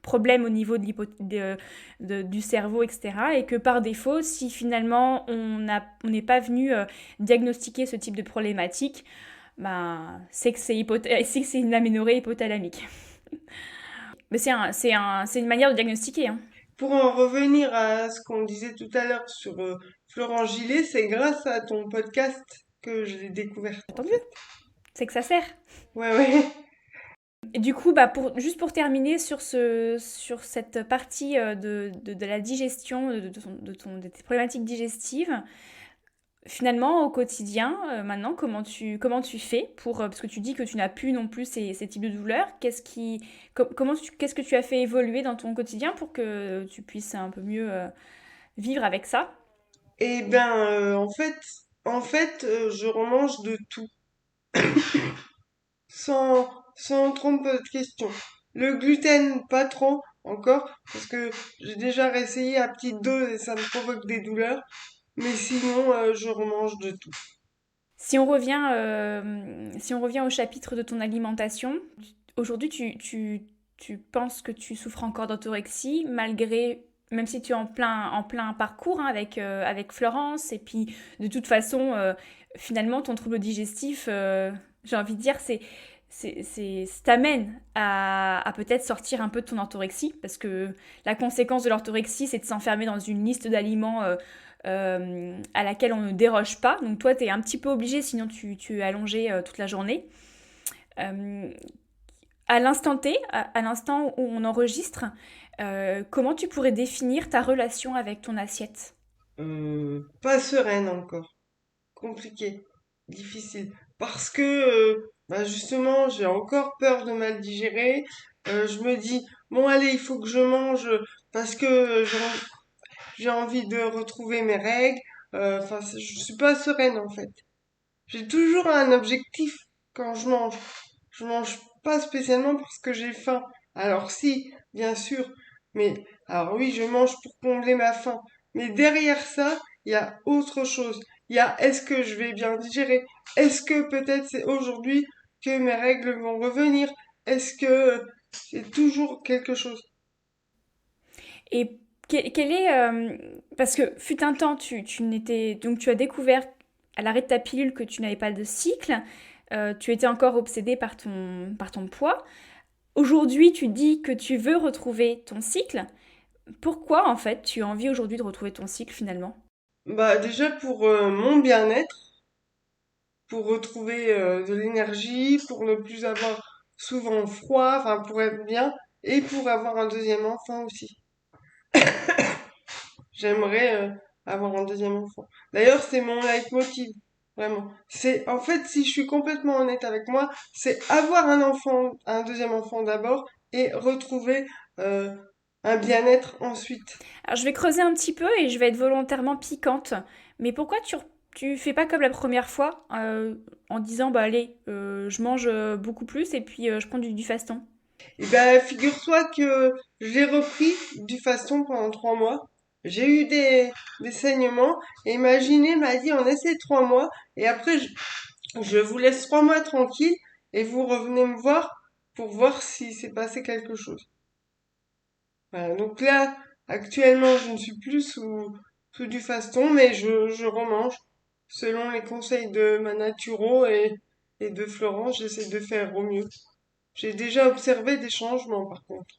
problème au niveau du cerveau, etc. Et que par défaut, si finalement on n'est pas venu diagnostiquer ce type de problématique, c'est que c'est une aménorrhée hypothalamique. Mais c'est une manière de diagnostiquer, hein. Pour en revenir à ce qu'on disait tout à l'heure sur Florent Gillet, c'est grâce à ton podcast que je l'ai découverte en Tant mieux, fait. c'est que ça sert. Ouais. Et du coup, juste pour terminer sur cette partie de la digestion, de tes problématiques digestives, finalement, au quotidien, maintenant, comment tu fais parce que tu dis que tu n'as plus non plus ces types de douleurs. Qu'est-ce que tu as fait évoluer dans ton quotidien pour que tu puisses un peu mieux vivre avec ça? Et ben je remange de tout sans trop me poser de questions. Le gluten, pas trop encore, parce que j'ai déjà réessayé à petite dose et ça me provoque des douleurs. Mais sinon, je remange de tout. Si on revient au chapitre de ton alimentation, aujourd'hui, tu penses que tu souffres encore d'orthorexie, même si tu es en plein parcours, hein, avec Florence, et puis de toute façon, finalement, ton trouble digestif, j'ai envie de dire, ça t'amène à peut-être sortir un peu de ton orthorexie, parce que la conséquence de l'orthorexie, c'est de s'enfermer dans une liste d'aliments à laquelle on ne déroge pas. Donc toi, tu es un petit peu obligé, sinon tu es allongé toute la journée. Euh, à l'instant T, à l'instant où on enregistre, comment tu pourrais définir ta relation avec ton assiette? Pas sereine encore. Compliqué. Difficile. Parce que, justement, j'ai encore peur de mal digérer. Je me dis, bon, allez, il faut que je mange parce que j'ai envie de retrouver mes règles. Enfin, je suis pas sereine en fait. J'ai toujours un objectif quand je mange. Je mange pas spécialement parce que j'ai faim. Alors si, bien sûr, mais alors oui, je mange pour combler ma faim. Mais derrière ça, il y a autre chose. Il y a est-ce que je vais bien digérer? Est-ce que peut-être c'est aujourd'hui que mes règles vont revenir? Est-ce que c'est toujours quelque chose? Et quel est... parce que fut un temps, donc tu as découvert à l'arrêt de ta pilule que tu n'avais pas de cycle, tu étais encore obsédé par ton poids. Aujourd'hui, tu dis que tu veux retrouver ton cycle. Pourquoi, en fait, tu as envie aujourd'hui de retrouver ton cycle finalement? Bah déjà pour mon bien-être, pour retrouver de l'énergie, pour ne plus avoir souvent froid, enfin pour être bien, et pour avoir un deuxième enfant aussi. J'aimerais avoir un deuxième enfant. D'ailleurs, c'est mon leitmotiv, vraiment. C'est, en fait, si je suis complètement honnête avec moi, c'est avoir un enfant, un deuxième enfant d'abord, et retrouver euh, un bien-être ensuite. Alors, je vais creuser un petit peu et je vais être volontairement piquante. Mais pourquoi tu fais pas comme la première fois en disant, bah allez, je mange beaucoup plus et puis je prends du faston? Et ben, figure-toi que j'ai repris du faston pendant 3 mois. J'ai eu des saignements. Et imaginez, m'a dit, on essaie 3 mois. Et après, je vous laisse 3 mois tranquille. Et vous revenez me voir pour voir si s'est passé quelque chose. Voilà. Donc là, actuellement, je ne suis plus sous du faston, mais je remange. Selon les conseils de ma naturo et de Florence, j'essaie de faire au mieux. J'ai déjà observé des changements par contre.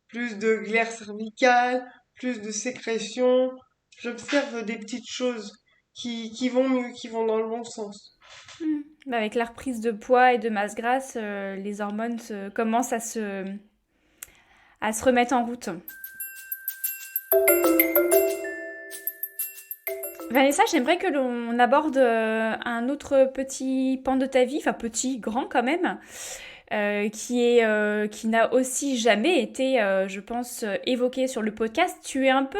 Plus de glaire cervicale, plus de sécrétion. J'observe des petites choses qui vont mieux, qui vont dans le bon sens. Hmm. Bah, avec la reprise de poids et de masse grasse, les hormones commencent à se remettre en route. Vanessa, j'aimerais que l'on aborde un autre petit pan de ta vie, enfin petit, grand quand même, qui n'a aussi jamais été, je pense, évoqué sur le podcast. Tu es un peu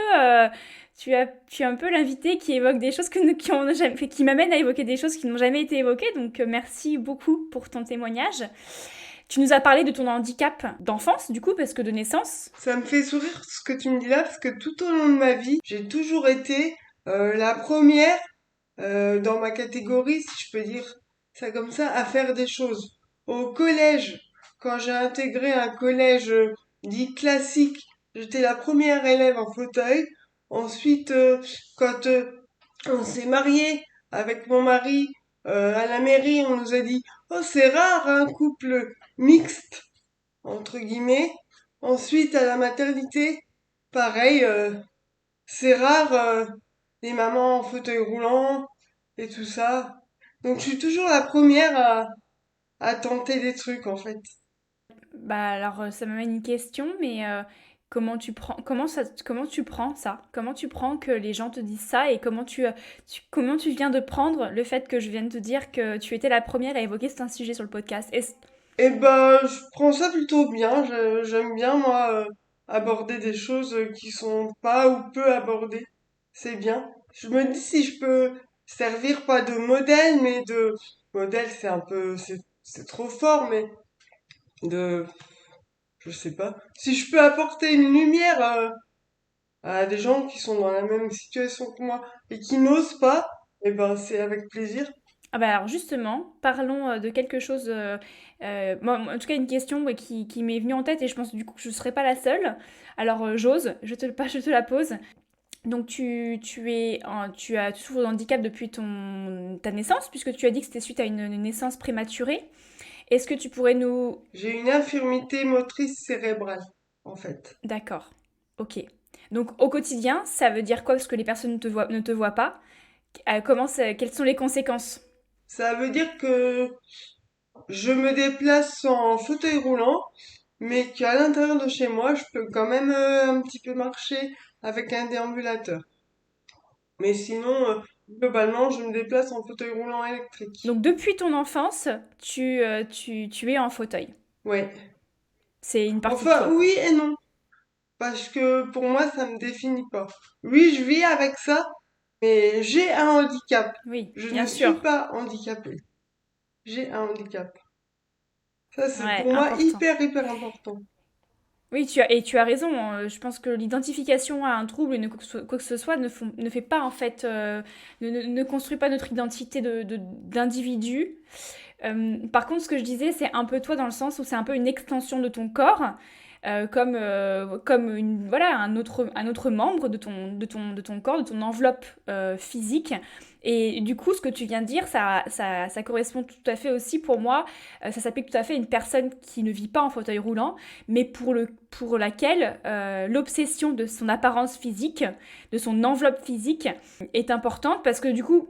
l'invité qui évoque des choses qui m'amène à évoquer des choses qui n'ont jamais été évoquées. Donc, merci beaucoup pour ton témoignage. Tu nous as parlé de ton handicap d'enfance, du coup, parce que de naissance. Ça me fait sourire ce que tu me dis là, parce que tout au long de ma vie, j'ai toujours été la première dans ma catégorie, si je peux dire ça comme ça, à faire des choses. Au collège, quand j'ai intégré un collège dit classique, j'étais la première élève en fauteuil. Ensuite, quand on s'est marié avec mon mari à la mairie, on nous a dit, oh, c'est rare un couple mixte entre guillemets. Ensuite, à la maternité, pareil, c'est rare les mamans en fauteuil roulant et tout ça. Donc, je suis toujours la première à tenter des trucs, en fait. Bah alors ça m'amène une question, mais comment tu prends ça? Comment tu prends que les gens te disent ça et comment tu viens de prendre le fait que je vienne te dire que tu étais la première à évoquer un sujet sur le podcast? Et ben, je prends ça plutôt bien. J'aime bien, moi, aborder des choses qui sont pas ou peu abordées. C'est bien. Je me dis si je peux servir pas de modèle, mais de modèle, c'est trop fort, mais de, je sais pas. Si je peux apporter une lumière à des gens qui sont dans la même situation que moi et qui n'osent pas, et ben, c'est avec plaisir. Ah bah alors justement, parlons de quelque chose, en tout cas une question ouais, qui m'est venue en tête et je pense du coup que je ne serai pas la seule. Alors j'ose, je te la pose. Donc tu souffres de handicap depuis ta naissance, puisque tu as dit que c'était suite à une naissance prématurée. Est-ce que tu pourrais nous... J'ai une infirmité motrice cérébrale, en fait. D'accord, ok. Donc au quotidien, ça veut dire quoi? Parce que les personnes ne te voient pas. Quelles sont les conséquences? Ça veut dire que je me déplace en fauteuil roulant, mais qu'à l'intérieur de chez moi, je peux quand même un petit peu marcher avec un déambulateur. Mais sinon, globalement, je me déplace en fauteuil roulant électrique. Donc depuis ton enfance, tu es en fauteuil. Ouais. C'est une partie de Enfin, toi, quoi. oui et non, parce que pour moi, ça me définit pas. Oui, je vis avec ça, mais j'ai un handicap. Oui, Je bien ne suis sûr. pas handicapée. J'ai un handicap. Ça, c'est Ouais, pour moi important. hyper important. Oui, tu as raison, hein. Je pense que l'identification à un trouble et quoi que ce soit ne fait pas, en fait, ne construit pas notre identité d'individu. Par contre, ce que je disais, c'est un peu toi dans le sens où c'est un peu une extension de ton corps, comme voilà, un autre membre de ton corps, de ton enveloppe physique. Et du coup, ce que tu viens de dire, ça correspond tout à fait aussi pour moi. Ça s'applique tout à fait à une personne qui ne vit pas en fauteuil roulant, mais pour laquelle l'obsession de son apparence physique, de son enveloppe physique, est importante parce que du coup,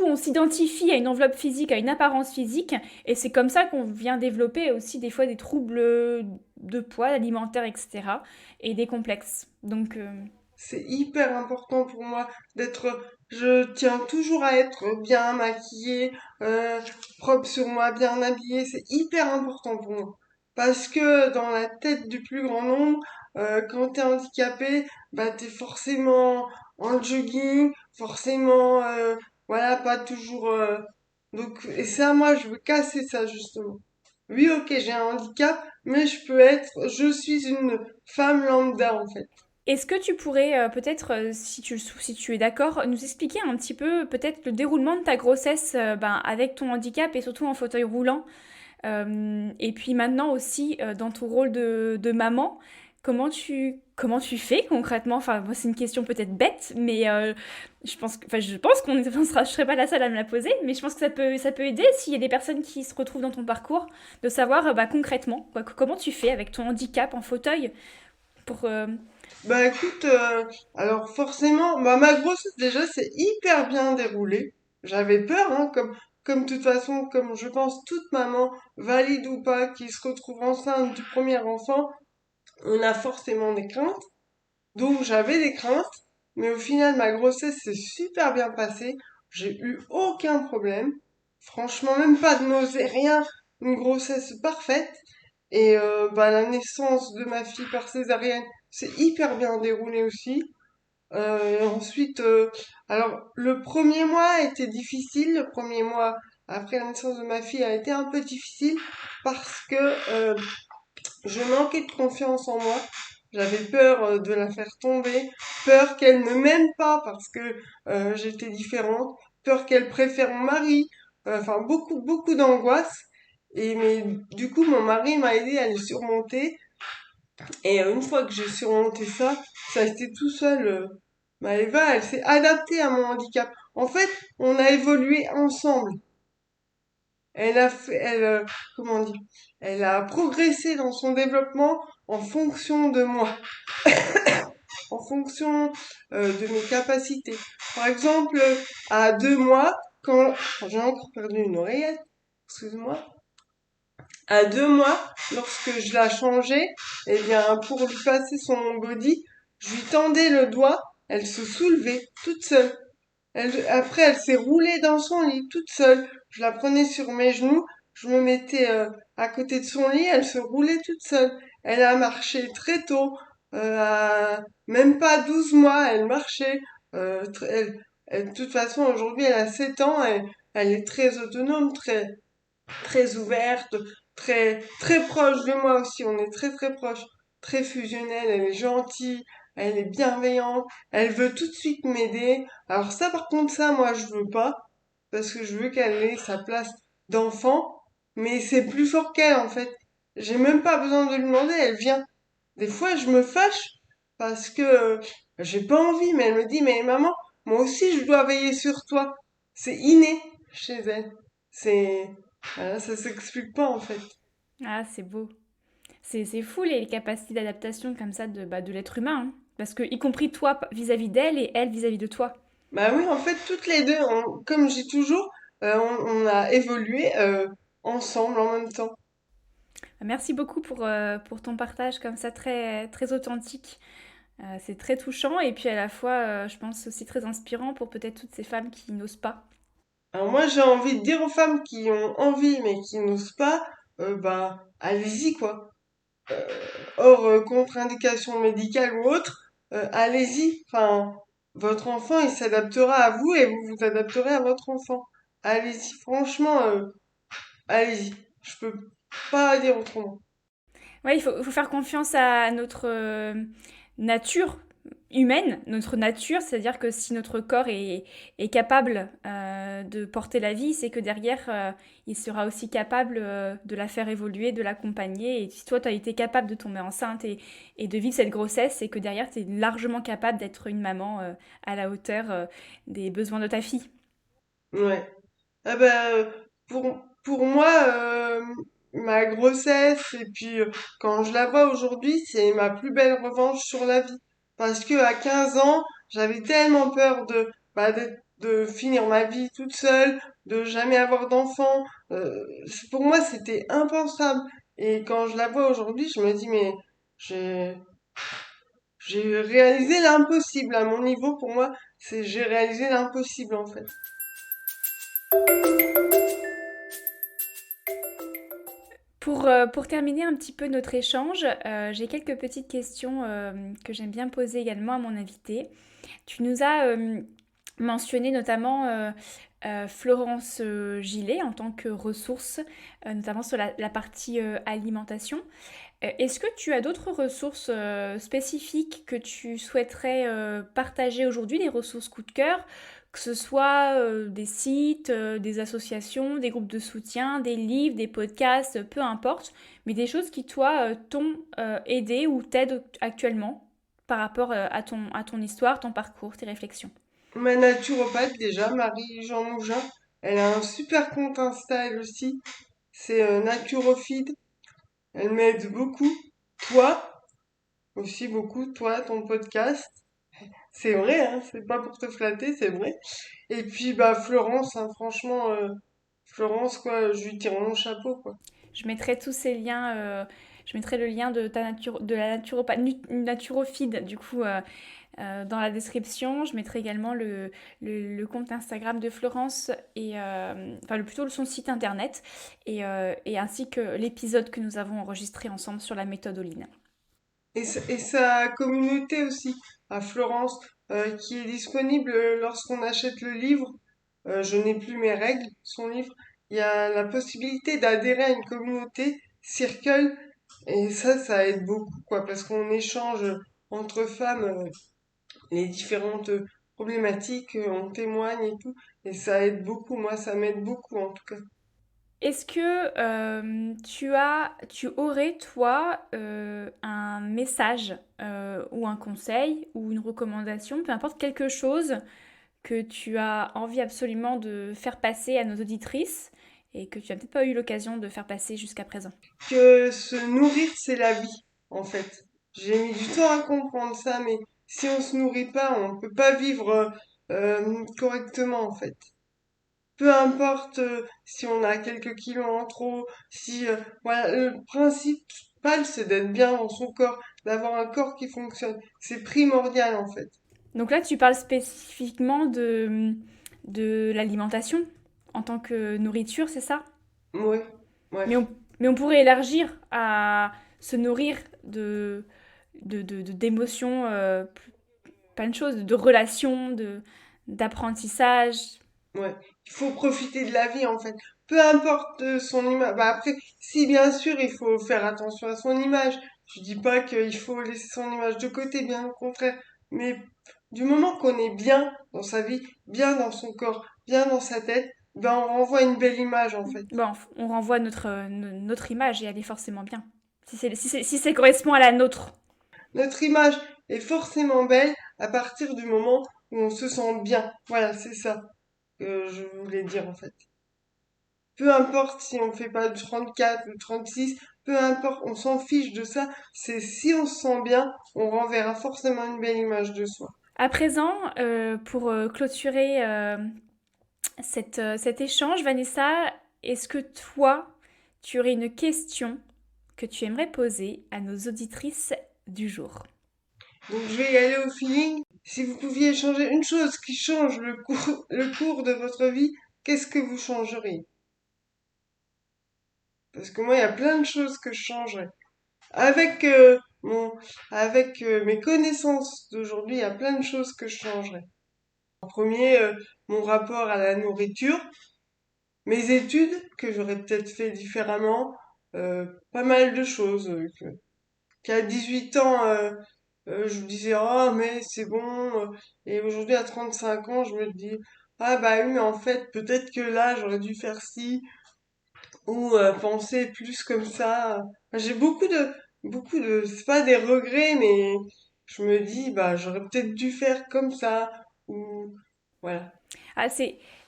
on s'identifie à une enveloppe physique, à une apparence physique, et c'est comme ça qu'on vient développer aussi des fois des troubles de poids, alimentaires, etc., et des complexes. Donc, C'est hyper important pour moi je tiens toujours à être bien maquillée, propre sur moi, bien habillée. C'est hyper important pour moi. Parce que dans la tête du plus grand nombre, quand t'es handicapé, bah t'es forcément en jogging, forcément, voilà, pas toujours. Donc, et ça, moi, je veux casser ça justement. Oui, ok, j'ai un handicap, mais je suis une femme lambda en fait. est-ce que tu pourrais peut-être, si tu es d'accord, nous expliquer un petit peu peut-être le déroulement de ta grossesse avec ton handicap et surtout en fauteuil roulant? Et puis maintenant aussi, dans ton rôle de maman, comment tu fais concrètement? Enfin, moi, c'est une question peut-être bête, mais je pense je serai pas la seule à me la poser, mais je pense que ça peut aider s'il y a des personnes qui se retrouvent dans ton parcours, de savoir concrètement comment tu fais avec ton handicap en fauteuil pour... Bah écoute, alors forcément, bah ma grossesse déjà c'est hyper bien déroulé. J'avais peur, hein, comme de toute façon, comme je pense toute maman, valide ou pas, qui se retrouve enceinte du premier enfant, on a forcément des craintes. Donc j'avais des craintes, mais au final ma grossesse s'est super bien passée. J'ai eu aucun problème. Franchement, même pas de nausée, rien. Une grossesse parfaite. Et bah, la naissance de ma fille par césarienne s'est hyper bien déroulée aussi. Ensuite, alors le premier mois a été difficile. Le premier mois après la naissance de ma fille a été un peu difficile parce que je manquais de confiance en moi. J'avais peur de la faire tomber, peur qu'elle ne m'aime pas parce que j'étais différente, peur qu'elle préfère mon mari, enfin beaucoup, beaucoup d'angoisse. Mais du coup, mon mari m'a aidé à les surmonter. Et une fois que j'ai surmonté ça, ça a été tout seul. Eva, elle s'est adaptée à mon handicap. En fait, on a évolué ensemble. Elle a fait, comment dire, elle a progressé dans son développement en fonction de moi, en fonction de mes capacités. Par exemple, à 2 mois, quand j'ai encore perdu une oreillette, excuse-moi, à 2 mois, lorsque je la changeais, eh bien, pour lui passer son body, je lui tendais le doigt, elle se soulevait toute seule. Après, elle s'est roulée dans son lit toute seule. Je la prenais sur mes genoux, je me mettais à côté de son lit, elle se roulait toute seule. Elle a marché très tôt, à même pas 12 mois, elle marchait. De toute façon, aujourd'hui, elle a 7 ans et elle est très autonome, très ouverte, très proche de moi aussi. On est très proche, très fusionnelle. Elle est gentille, elle est bienveillante, elle veut tout de suite m'aider. Alors ça, par contre, ça, moi, je veux pas, parce que je veux qu'elle ait sa place d'enfant, mais c'est plus fort qu'elle, en fait. J'ai même pas besoin de lui demander, elle vient. Des fois, je me fâche parce que j'ai pas envie, mais elle me dit, mais maman, moi aussi, je dois veiller sur toi. C'est inné chez elle. C'est, voilà, ça s'explique pas, en fait. Ah, c'est beau. C'est fou les capacités d'adaptation comme ça de l'être humain, hein. Parce que, y compris toi vis-à-vis d'elle et elle vis-à-vis de toi. Bah oui, en fait, toutes les deux, comme je dis toujours, on a évolué ensemble en même temps. Merci beaucoup pour ton partage comme ça très, très authentique. C'est très touchant et puis à la fois, je pense aussi très inspirant pour peut-être toutes ces femmes qui n'osent pas. Alors moi, j'ai envie de dire aux femmes qui ont envie mais qui n'osent pas, bah allez-y quoi. Euh, Hors contre-indication médicale ou autre, allez-y. Enfin, votre enfant, il s'adaptera à vous et vous vous adapterez à votre enfant. Allez-y, franchement, allez-y. Je peux pas dire autrement. Ouais, il faut faire confiance à notre nature humaine, notre nature, c'est-à-dire que si notre corps est capable de porter la vie, c'est que derrière, il sera aussi capable de la faire évoluer, de l'accompagner. Et si toi, tu as été capable de tomber enceinte et de vivre cette grossesse, c'est que derrière, tu es largement capable d'être une maman à la hauteur des besoins de ta fille. Ouais. Ah bah, pour moi, ma grossesse et puis quand je la vois aujourd'hui, c'est ma plus belle revanche sur la vie. Parce que à 15 ans, j'avais tellement peur de finir ma vie toute seule, de jamais avoir d'enfant. Pour moi, c'était impensable. Et quand je la vois aujourd'hui, je me dis, mais j'ai, j'ai réalisé l'impossible. À mon niveau, pour moi, j'ai réalisé l'impossible en fait. Pour terminer un petit peu notre échange, j'ai quelques petites questions que j'aime bien poser également à mon invité. Tu nous as mentionné notamment Florence Gillet en tant que ressource, notamment sur la partie alimentation. Est-ce que tu as d'autres ressources spécifiques que tu souhaiterais partager aujourd'hui, des ressources coup de cœur, que ce soit des sites, des associations, des groupes de soutien, des livres, des podcasts, peu importe, mais des choses qui, toi, t'ont aidé ou t'aident actuellement par rapport à ton histoire, ton parcours, tes réflexions. Ma naturopathe déjà, Marie-Jean Mougin, elle a un super compte Insta elle aussi, c'est Naturofeed, elle m'aide beaucoup. Toi, aussi beaucoup, toi, ton podcast, c'est vrai, hein, c'est pas pour te flatter, c'est vrai. Et puis bah Florence, hein, franchement, Florence quoi, je lui tire mon chapeau quoi. Je mettrai tous ces liens, je mettrai le lien de la naturophide, du coup, dans la description. Je mettrai également le compte Instagram de Florence enfin plutôt son site internet et ainsi que l'épisode que nous avons enregistré ensemble sur la méthode Oline. Et sa communauté aussi, à Florence, qui est disponible lorsqu'on achète le livre. Je n'ai plus mes règles, son livre. Il y a la possibilité d'adhérer à une communauté, Circle, et ça aide beaucoup, quoi, parce qu'on échange entre femmes les différentes problématiques, on témoigne et tout. Et ça aide beaucoup, moi ça m'aide beaucoup en tout cas. Est-ce que tu aurais, toi, un message ou un conseil ou une recommandation, peu importe, quelque chose que tu as envie absolument de faire passer à nos auditrices et que tu n'as peut-être pas eu l'occasion de faire passer jusqu'à présent? Que se nourrir, c'est la vie, en fait. J'ai mis du temps à comprendre ça, mais si on se nourrit pas, on peut pas vivre correctement, en fait. Peu importe si on a quelques kilos en trop, si voilà, le principal c'est d'être bien dans son corps, d'avoir un corps qui fonctionne. C'est primordial en fait. Donc là, tu parles spécifiquement de l'alimentation en tant que nourriture, c'est ça? Ouais, ouais, Mais mais on pourrait élargir à se nourrir d'émotions, plein de choses, de relations, d'apprentissage. ouais. Il faut profiter de la vie en fait. Peu importe son image. Bah après, si bien sûr il faut faire attention à son image. Je dis pas qu'il faut laisser son image de côté, bien au contraire. Mais du moment qu'on est bien dans sa vie, bien dans son corps, bien dans sa tête, ben on renvoie une belle image en fait. Bon, on renvoie notre image et elle est forcément bien. Si ça correspond à la nôtre. Notre image est forcément belle à partir du moment où on se sent bien. Voilà, c'est ça que je voulais dire en fait. Peu importe si on fait pas du 34 ou 36, peu importe, on s'en fiche de ça. C'est si on se sent bien, on renverra forcément une belle image de soi. À présent, pour clôturer cet échange, Vanessa, est-ce que toi, tu aurais une question que tu aimerais poser à nos auditrices du jour? Donc je vais y aller au feeling. Si vous pouviez changer une chose qui change le cours de votre vie, qu'est-ce que vous changeriez? Parce que moi, il y a plein de choses que je changerais. Avec mes connaissances d'aujourd'hui, il y a plein de choses que je changerais. En premier, mon rapport à la nourriture, mes études que j'aurais peut-être fait différemment, pas mal de choses. Qu'à 18 ans, je me disais oh mais c'est bon, et aujourd'hui à 35 ans, je me dis ah bah oui mais en fait peut-être que là j'aurais dû faire ci ou penser plus comme ça. Enfin, j'ai beaucoup de, c'est pas des regrets, mais je me dis, bah, j'aurais peut-être dû faire comme ça, ou, voilà. Ah,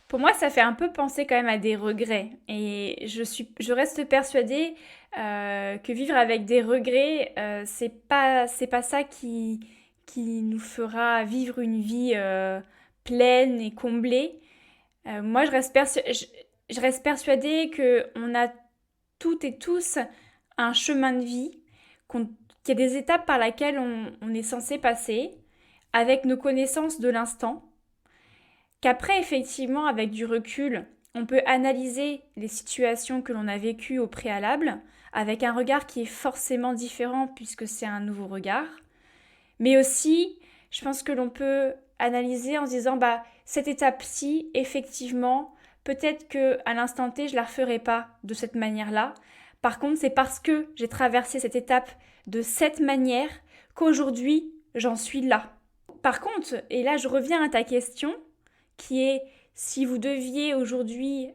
pour moi, ça fait un peu penser quand même à des regrets. Et je reste persuadée que vivre avec des regrets, c'est pas ça qui nous fera vivre une vie pleine et comblée. Moi, je reste persuadée que on a toutes et tous un chemin de vie, qu'il y a des étapes par lesquelles on est censé passer avec nos connaissances de l'instant, qu'après, effectivement, avec du recul, on peut analyser les situations que l'on a vécues au préalable avec un regard qui est forcément différent puisque c'est un nouveau regard. Mais aussi, je pense que l'on peut analyser en se disant, bah, cette étape-ci, effectivement, peut-être que à l'instant T, je la referai pas de cette manière-là. Par contre, c'est parce que j'ai traversé cette étape de cette manière qu'aujourd'hui, j'en suis là. Par contre, et là, je reviens à ta question, qui est si vous deviez aujourd'hui,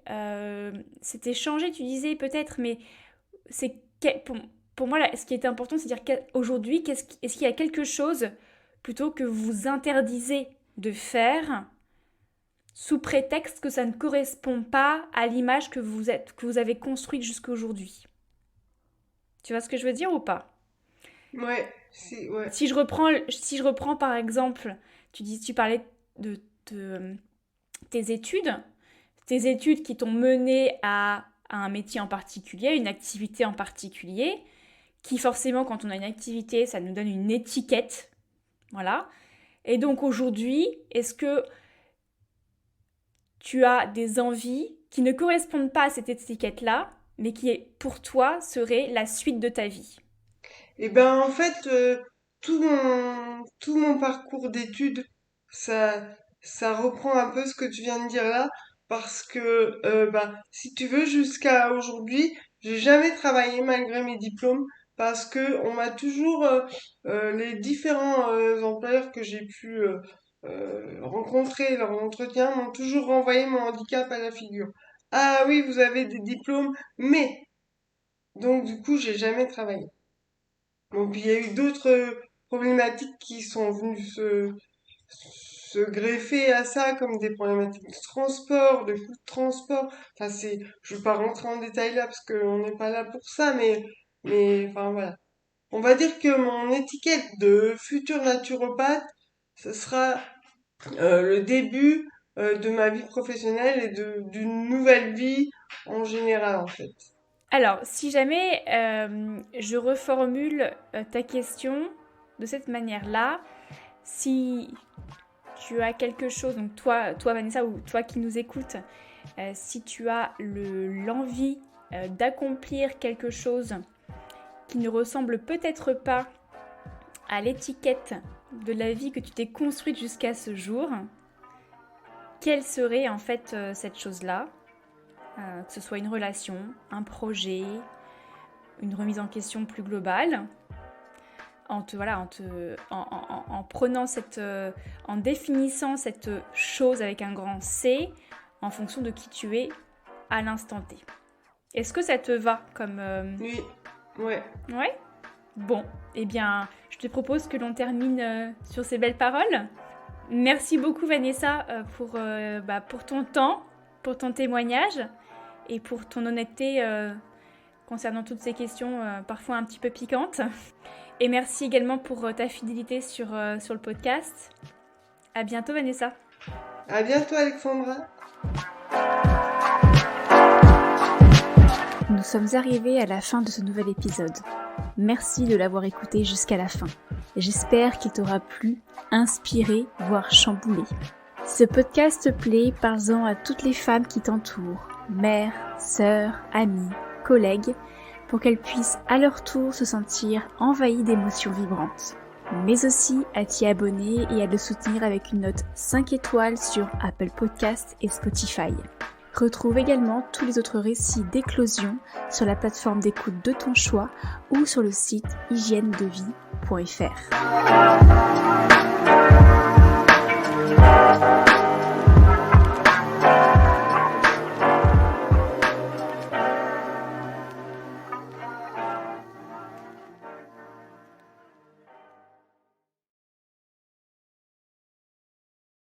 c'était changer, tu disais peut-être, mais c'est pour moi, là, ce qui est important, c'est de dire qu'aujourd'hui, est-ce qu'il y a quelque chose plutôt que vous interdisez de faire sous prétexte que ça ne correspond pas à l'image que vous avez construite jusqu'à aujourd'hui. Tu vois ce que je veux dire ou pas? Ouais, si, ouais. Si je reprends par exemple, tu parlais de tes études qui t'ont mené à un métier en particulier, une activité en particulier, qui forcément, quand on a une activité, ça nous donne une étiquette. Voilà. Et donc aujourd'hui, est-ce que tu as des envies qui ne correspondent pas à cette étiquette-là, mais qui, pour toi, serait la suite de ta vie? Et ben, en fait, tout mon parcours d'études, ça, ça reprend un peu ce que tu viens de dire là, parce que, bah, si tu veux, jusqu'à aujourd'hui, j'ai jamais travaillé malgré mes diplômes, parce que on m'a toujours, les différents employeurs que j'ai pu rencontrés lors d'entretiens m'ont toujours renvoyé mon handicap à la figure. Ah oui, vous avez des diplômes, mais donc du coup, j'ai jamais travaillé. Donc il y a eu d'autres problématiques qui sont venues se greffer à ça, comme des problématiques de transport, de coûts de transport. Enfin, je veux pas rentrer en détail là parce qu'on n'est pas là pour ça, enfin voilà. On va dire que mon étiquette de futur naturopathe, ce sera le début de ma vie professionnelle et d'une nouvelle vie en général en fait. Alors, si jamais je reformule ta question de cette manière-là, si tu as quelque chose, donc toi Vanessa, ou toi qui nous écoutes, si tu as l'envie d'accomplir quelque chose qui ne ressemble peut-être pas à l'étiquette de la vie que tu t'es construite jusqu'à ce jour, quelle serait en fait cette chose-là ? Que ce soit une relation, un projet, une remise en question plus globale, en définissant cette chose avec un grand C en fonction de qui tu es à l'instant T. Est-ce que ça te va comme... Oui, ouais. Ouais ? Bon, eh bien, je te propose que l'on termine sur ces belles paroles. Merci beaucoup Vanessa pour ton temps, pour ton témoignage et pour ton honnêteté concernant toutes ces questions parfois un petit peu piquantes. Et merci également pour ta fidélité sur le podcast. À bientôt Vanessa. À bientôt Alexandra. Nous sommes arrivés à la fin de ce nouvel épisode. Merci de l'avoir écouté jusqu'à la fin. J'espère qu'il t'aura plu, inspiré, voire chamboulé. Si ce podcast te plaît, parle-en à toutes les femmes qui t'entourent, mères, sœurs, amies, collègues, pour qu'elles puissent à leur tour se sentir envahies d'émotions vibrantes. Mais aussi à t'y abonner et à le soutenir avec une note 5 étoiles sur Apple Podcasts et Spotify. Retrouve également tous les autres récits d'éclosion sur la plateforme d'écoute de ton choix ou sur le site hygienedevie.fr.